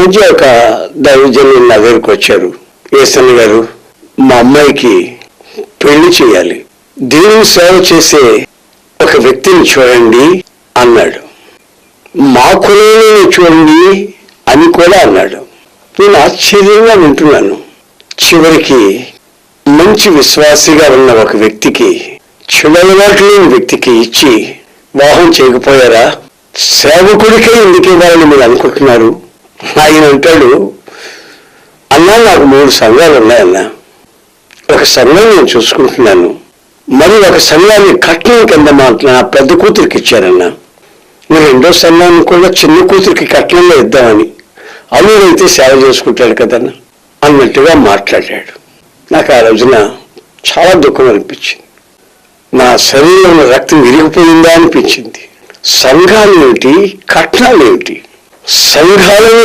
మధ్య ఒక దైవజనులు నా దగ్గరికి వచ్చారు. ఏసన్న గారు, మా అమ్మాయికి పెళ్లి చేయాలి, దేవుని సేవ చేసే ఒక వ్యక్తిని చూడండి అన్నాడు. మా కులంలో చూడండి అని కూడా అన్నాడు. నేను ఆశ్చర్యంగా వింటున్నాను. చివరికి మంచి విశ్వాసిగా ఉన్న ఒక వ్యక్తికి, చెడలవాటు లేని వ్యక్తికి ఇచ్చి వివాహం చేయకపోయారా? సేవకుడికే ఎందుకు ఇవ్వాలని మీరు అనుకుంటున్నారు? ఆయన అంటాడు, అన్నా నాకు 3 సంఘాలు ఉన్నాయన్నా. ఒక సంఘం నేను చూసుకుంటున్నాను, మరి ఒక సంఘాన్ని కట్నం కింద నా పెద్ద కూతురికి ఇచ్చారన్నా. నేను 2వ సంఘాన్ని కూడా చిన్న కూతురికి కట్నంలో ఇద్దామని. అల్లుడైతే సేవ చేసుకుంటాడు కదన్నా అన్నట్టుగా మాట్లాడాడు. నాకు ఆ రోజున చాలా దుఃఖం అనిపించింది. నా శరీరంలో రక్తం విరిగిపోయిందా అనిపించింది. సంఘాలు ఏమిటి, కట్నాలు ఏమిటి? సంఘాలను